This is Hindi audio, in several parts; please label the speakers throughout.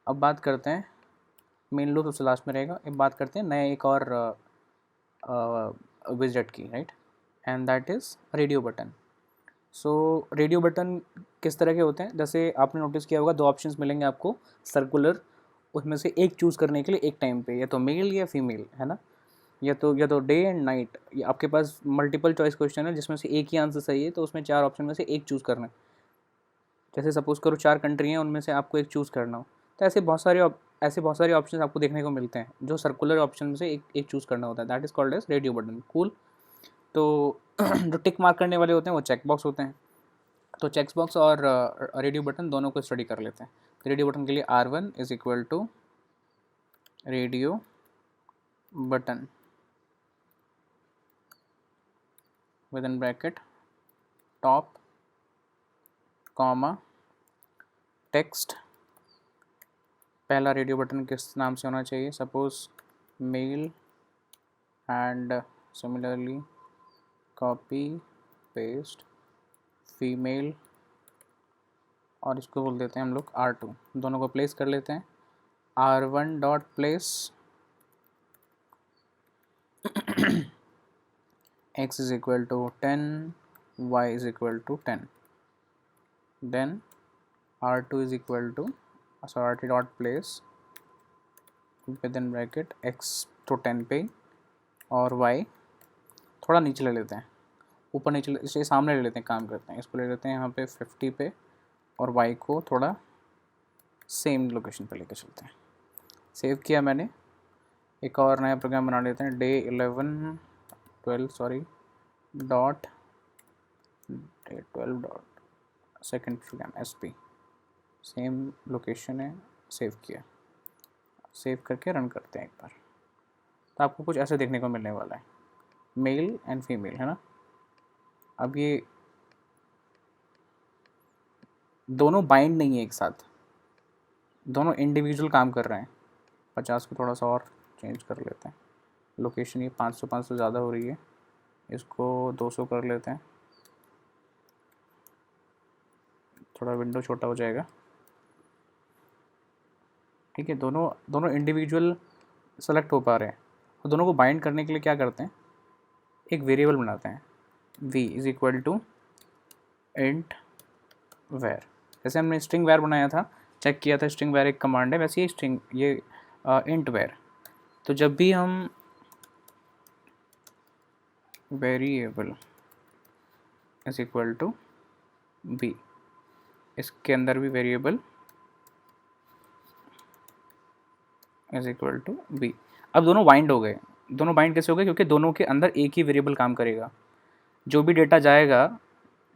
Speaker 1: अब बात करते हैं, मेन लूप सबसे लास्ट में रहेगा। अब बात करते हैं नए एक और विजेट की, right, and that is radio button. So radio button किस तरह के होते हैं, जैसे आपने नोटिस किया होगा 2 ऑप्शंस मिलेंगे आपको सर्कुलर, उसमें से एक चूज़ करने के लिए एक टाइम पे, या तो मेल या फीमेल, है ना, या तो डे एंड नाइट। आपके पास मल्टीपल चॉइस क्वेश्चन है जिसमें से एक ही आंसर सही है, तो उसमें 4 ऑप्शन में से एक चूज़ करना है। जैसे सपोज़ करो 4 कंट्री हैं, उनमें से आपको एक चूज़ करना हो, तो ऐसे बहुत सारे ऑप्शन आपको देखने को मिलते हैं, जो सर्कुलर ऑप्शन में से एक एक चूज़ करना होता है। That is called as radio button. Cool. तो जो टिक मार्क करने वाले होते हैं वो चेक बॉक्स होते हैं। तो चेक बॉक्स और रेडियो बटन दोनों को स्टडी कर लेते हैं। तो रेडियो बटन के लिए R1 is equal to radio button with in bracket top comma text. पहला रेडियो बटन किस नाम से होना चाहिए, suppose male, and similarly copy paste female, और इसको बोल देते हैं हम लोग R2। दोनों को प्लेस कर लेते हैं। R1 dot place x is equal to 10, y is equal to 10, then R2 is equal to, so R2 dot place within bracket x तो 10 पे, और y थोड़ा नीचे ले लेते हैं, ऊपर नीचे इसे सामने ले लेते हैं, काम करते हैं, इसको ले लेते हैं यहाँ पे 50 पे, और y को थोड़ा सेम लोकेशन पे लेके चलते हैं। सेव किया मैंने। एक और नया प्रोग्राम बना लेते हैं, day 12 dot second program SP, same location है, सेव किया। सेव करके रन करते हैं एक बार, तो आपको कुछ ऐसे देखने को मिलने वाला है, मेल एंड फीमेल, है ना। अब ये दोनों बाइंड नहीं है एक साथ, दोनों इंडिविजुअल काम कर रहे हैं। 50 को थोड़ा सा और चेंज कर लेते हैं, लोकेशन ये 500 ज़्यादा हो रही है, इसको 200 कर लेते हैं, थोड़ा विंडो छोटा हो जाएगा, ठीक है। दोनों इंडिविजुअल सेलेक्ट हो पा रहे हैं, तो दोनों को बाइंड करने के लिए क्या करते हैं, एक वेरिएबल बनाते हैं, v is equal to int var. जैसे हमने स्ट्रिंग वेर बनाया था, चेक किया था, स्ट्रिंग वेर एक कमांड है, वैसे ही स्ट्रिंग ये इंट वेर। तो जब भी हम variable is equal to b, इसके अंदर भी variable is equal to b। अब दोनों बाइंड हो गए। दोनों बाइंड कैसे हो गए, क्योंकि दोनों के अंदर एक ही वेरिएबल काम करेगा। जो भी डेटा जाएगा,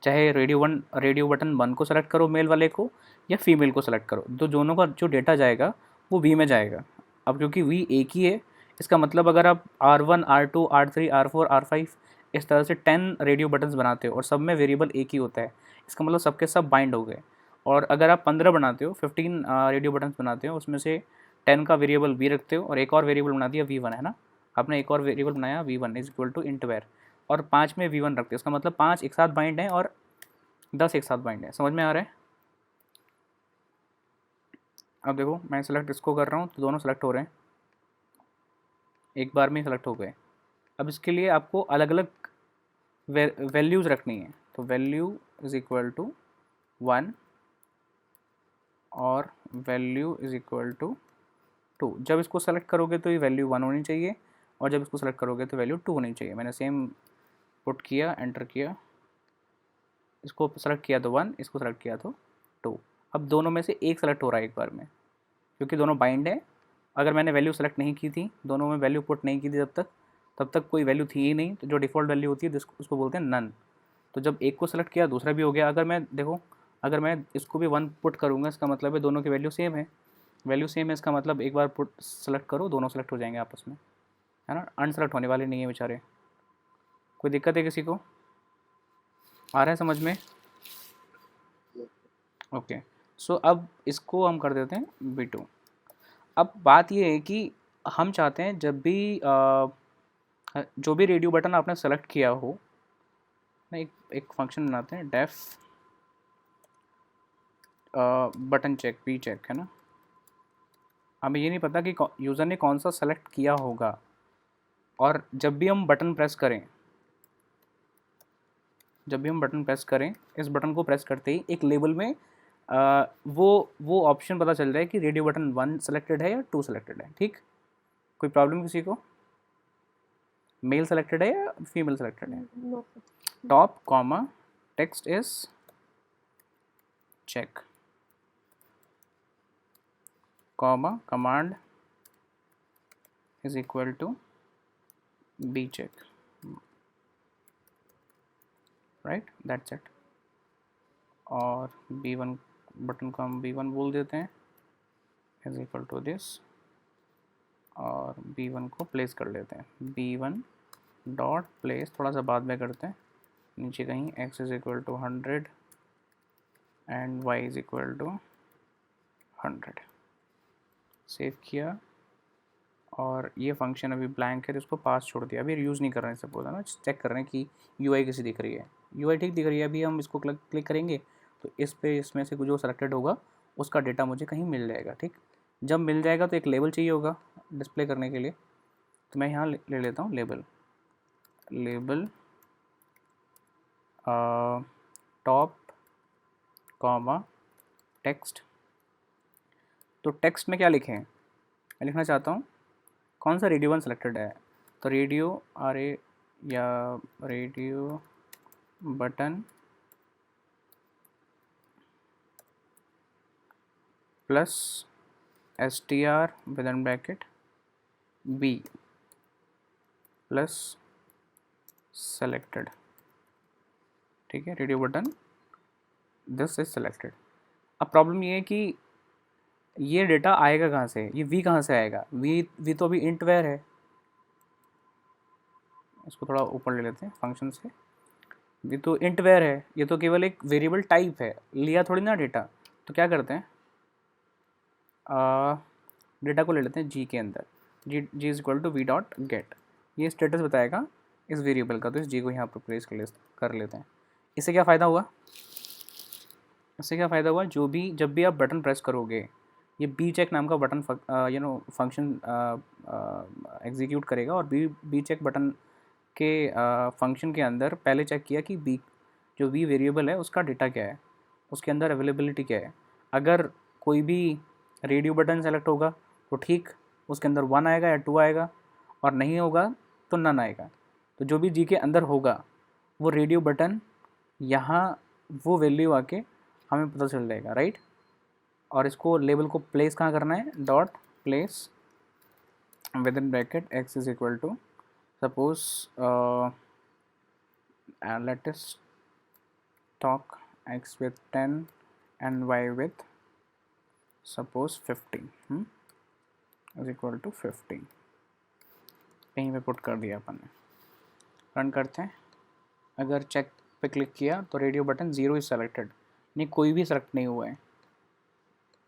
Speaker 1: चाहे रेडियो बटन 1 को सेलेक्ट करो मेल वाले को, या फीमेल को सेलेक्ट करो, तो दोनों का जो डेटा जाएगा वो v में जाएगा। अब क्योंकि v एक ही है, इसका मतलब अगर आप R1 R2 R3 R4 R5 इस तरह से 10 रेडियो बटन्स बनाते हो और सब में वेरिएबल एक ही होता है, इसका मतलब सबके सब बाइंड हो गए। और अगर आप 15 बनाते हो, 15 रेडियो बटन्स बनाते हो, उसमें से 10 का वेरिएबल v रखते हो और एक और वेरिएबल बना दिया v1, है ना। आपने एक और वेरिएबल बनाया v1 is equal to int var, और 5 में v1 रखते हो, इसका मतलब 5 एक साथ बाइंड है और 10 एक साथ बाइंड है। समझ में आ रहा है। अब देखो मैं सेलेक्ट इसको कर रहा हूँ, तो दोनों सेलेक्ट हो रहे हैं, एक बार में सेलेक्ट हो गए। अब इसके लिए आपको अलग अलग वैल्यूज़ रखनी है, तो वैल्यू इज इक्वल टू 1 और वैल्यू इज इक्वल टू 2। जब इसको सेलेक्ट करोगे तो ये वैल्यू 1 होनी चाहिए, और जब इसको सेलेक्ट करोगे तो वैल्यू 2 होनी चाहिए। मैंने सेम पुट किया, एंटर किया, इसको सेलेक्ट किया तो 1, इसको सेलेक्ट किया तो 2। अब दोनों में से एक सेलेक्ट हो रहा है एक बार में, क्योंकि दोनों बाइंड है। अगर मैंने वैल्यू सेलेक्ट नहीं की थी, दोनों में वैल्यू पुट नहीं की थी तब तक कोई वैल्यू थी ही नहीं। तो जो डिफ़ॉल्ट वैल्यू होती है उसको बोलते हैं नन। तो जब एक को सेलेक्ट किया दूसरा भी हो गया। अगर मैं इसको भी 1 पुट करूँगा, इसका मतलब है दोनों की वैल्यू सेम है। वैल्यू सेम है, इसका मतलब एक बार पुट सेलेक्ट करो, दोनों सेलेक्ट हो जाएंगे आपस में, है ना। अनसेलेक्ट होने वाले नहीं है बेचारे। कोई दिक्कत है किसी को, आ रहा है समझ में। ओके, सो अब इसको हम कर देते हैं B2। अब बात ये है कि हम चाहते हैं जब भी जो भी रेडियो बटन आपने सेलेक्ट किया हो ना, एक फंक्शन बनाते हैं def button check, P check, है ना। हमें ये नहीं पता कि यूज़र ने कौन सा सेलेक्ट किया होगा, और जब भी हम बटन प्रेस करें, इस बटन को प्रेस करते ही एक लेबल में वो ऑप्शन पता चल जाए कि रेडियो बटन 1 सेलेक्टेड है या 2 सेलेक्टेड है। ठीक, कोई प्रॉब्लम किसी को? मेल सेलेक्टेड है या फीमेल सेलेक्टेड है? Top comma text is check comma command is equal to B check, right, that's it. और B1 बटन को हम B1 बोल देते हैं इज इक्वल टू दिस, और B1 को प्लेस कर लेते हैं। B1 डॉट प्लेस, थोड़ा सा बाद में करते हैं, नीचे कहीं x is equal to 100 and y is equal to 100। Save किया, और ये फंक्शन अभी ब्लैंक है तो इसको पास छोड़ दिया। अभी यूज़ नहीं कर रहे हैं, सपोज है ना, चेक कर रहे हैं कि UI कैसी दिख रही है। UI ठीक दिख रही है। अभी हम इसको क्लिक करेंगे तो इसमें से जो सेलेक्टेड होगा उसका डेटा मुझे कहीं मिल जाएगा। ठीक, जब मिल जाएगा तो एक लेबल चाहिए होगा डिस्प्ले करने के लिए, तो मैं यहाँ ले लेता हूँ लेबल टॉप कॉमा टेक्स्ट। तो टेक्स्ट में क्या लिखें? मैं लिखना चाहता हूँ कौन सा रेडियो 1 सेलेक्टेड है, तो radio button plus str with in bracket b plus selected. ठीक है, radio button this is selected. अब प्रॉब्लम ये है कि ये डेटा आएगा कहाँ से, ये v कहाँ से आएगा? v तो अभी इंट वेर है। इसको थोड़ा ऊपर ले लेते हैं फंक्शन से। ये तो इंट वेर है, ये तो केवल एक वेरिएबल टाइप है, लिया थोड़ी ना डेटा। तो क्या करते हैं, डेटा को ले लेते हैं g के अंदर, g is equal to V dot get. ये स्टेटस बताएगा इस वेरिएबल का, तो इस g को यहाँ पर प्लेस कर लेते हैं। इससे क्या फ़ायदा हुआ? जब भी आप बटन प्रेस करोगे, ये बी चेक नाम का बटन फंक्शन एग्जीक्यूट करेगा, और बी चेक बटन के फंक्शन के अंदर पहले चेक किया कि जो बी वेरिएबल है उसका डेटा क्या है, उसके अंदर अवेलेबिलिटी क्या है। अगर कोई भी रेडियो बटन सेलेक्ट होगा तो ठीक उसके अंदर 1 आएगा या 2 आएगा, और नहीं होगा तो नन आएगा। तो जो भी जी के अंदर होगा वो रेडियो बटन यहाँ वो वैल्यू आके हमें पता चल जाएगा, राइट। और इसको लेबल को प्लेस कहाँ करना है, dot place with in bracket x is equal to suppose let us talk x with 10 and y with suppose 15 is equal to 15। कहीं पे पुट कर दिया अपन ने। रन करते हैं। अगर चेक पे क्लिक किया तो रेडियो बटन 0 इज सेलेक्टेड, नहीं कोई भी सेलेक्ट नहीं हुआ है।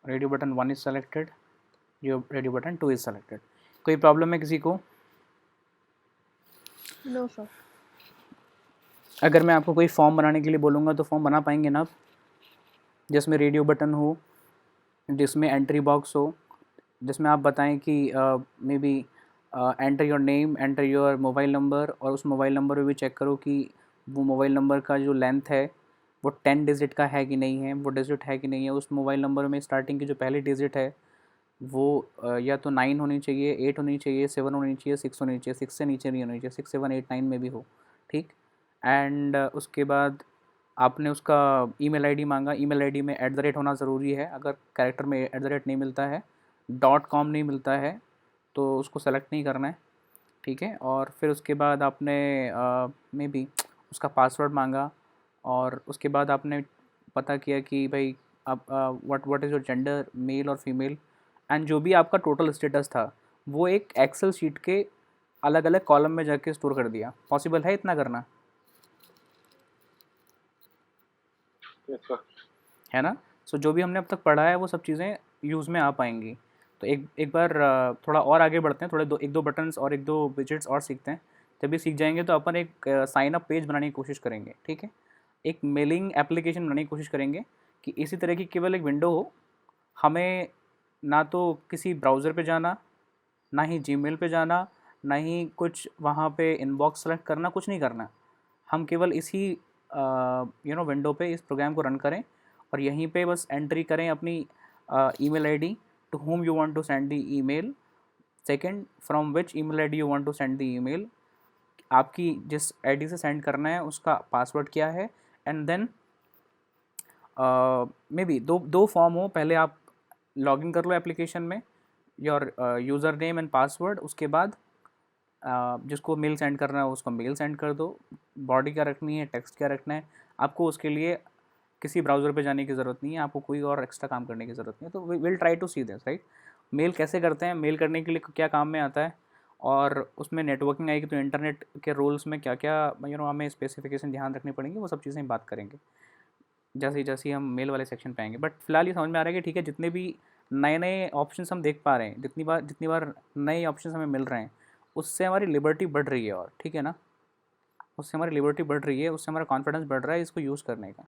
Speaker 1: Radio button 1 is selected, radio button 2 is selected. कोई प्रॉब्लम है किसी को?
Speaker 2: No sir.
Speaker 1: अगर मैं आपको कोई फॉर्म बनाने के लिए बोलूँगा तो फॉर्म बना पाएंगे ना आप, जिसमें रेडियो बटन हो, जिसमें एंट्री बॉक्स हो, जिसमें आप बताएं कि may be enter your name, enter your mobile number, और उस मोबाइल नंबर पे भी चेक करो कि वो मोबाइल नंबर का जो लेंथ है वो 10 डिजिट का है कि नहीं है, वो डिजिट है कि नहीं है। उस मोबाइल नंबर में स्टार्टिंग की जो पहली डिजिट है वो या तो 9 होनी चाहिए, 8 होनी चाहिए, 7 होनी चाहिए, 6 होनी चाहिए, 6 से नीचे नहीं होनी चाहिए, 6 7 8 9 में भी हो, ठीक। एंड उसके बाद आपने उसका ईमेल आईडी मांगा, ईमेल आईडी में @ होना ज़रूरी है। अगर कैरेक्टर में @ नहीं मिलता है, .com नहीं मिलता है, तो उसको सेलेक्ट नहीं करना है, ठीक है। और फिर उसके बाद आपने मे बी उसका पासवर्ड मांगा, और उसके बाद आपने पता किया कि भाई आप what is your gender, male और फीमेल, एंड जो भी आपका टोटल स्टेटस था वो एक एक्सेल शीट के अलग अलग कॉलम में जाके स्टोर कर दिया। पॉसिबल है इतना करना? है ना। सो जो भी हमने अब तक पढ़ा है वो सब चीज़ें यूज़ में आ पाएंगी। तो एक बार थोड़ा और आगे बढ़ते हैं, थोड़े एक दो बटन्स और एक दो विजेट्स और सीखते हैं। जब भी सीख जाएंगे तो अपन एक साइन अप पेज बनाने की कोशिश करेंगे, ठीक है। एक मेलिंग एप्लीकेशन बनाने की कोशिश करेंगे कि इसी तरह की केवल एक विंडो हो, हमें ना तो किसी ब्राउज़र पे जाना, ना ही जीमेल पे जाना, ना ही कुछ वहाँ पे इनबॉक्स सेलेक्ट करना, कुछ नहीं करना। हम केवल इसी विंडो पे इस प्रोग्राम को रन करें और यहीं पे बस एंट्री करें अपनी email ID, to whom you want to send the email, second from which email ID you want to send the email, आपकी जिस आईडी से सेंड करना है उसका पासवर्ड क्या है, एंड देन मे बी दो दो फॉर्म हो, पहले आप लॉगिन कर लो एप्लीकेशन में, your user name and password, उसके बाद जिसको मेल सेंड करना है उसको मेल सेंड कर दो, बॉडी क्या रखनी है, टेक्स्ट क्या रखना है, आपको उसके लिए किसी ब्राउज़र पे जाने की ज़रूरत नहीं है, आपको कोई और एक्स्ट्रा काम करने की ज़रूरत नहीं है। तो will try to see this, right. Mail कैसे करते हैं, मेल करने के लिए क्या काम में आता है, और उसमें नेटवर्किंग आएगी तो इंटरनेट के रोल्स में क्या क्या हमें स्पेसिफिकेशन ध्यान रखनी पड़ेंगी, वो सब चीज़ें बात करेंगे जैसे जैसे हम मेल वाले सेक्शन पे आएंगे। बट फिलहाल ये समझ में आ रहा है कि ठीक है, जितने भी नए नए ऑप्शंस हम देख पा रहे हैं, जितनी बार नए ऑप्शंस हमें मिल रहे हैं, उससे हमारी लिबर्टी बढ़ रही है, और ठीक है ना, उससे हमारी लिबर्टी बढ़ रही है, उससे हमारा कॉन्फिडेंस बढ़ रहा है इसको यूज़ करने का।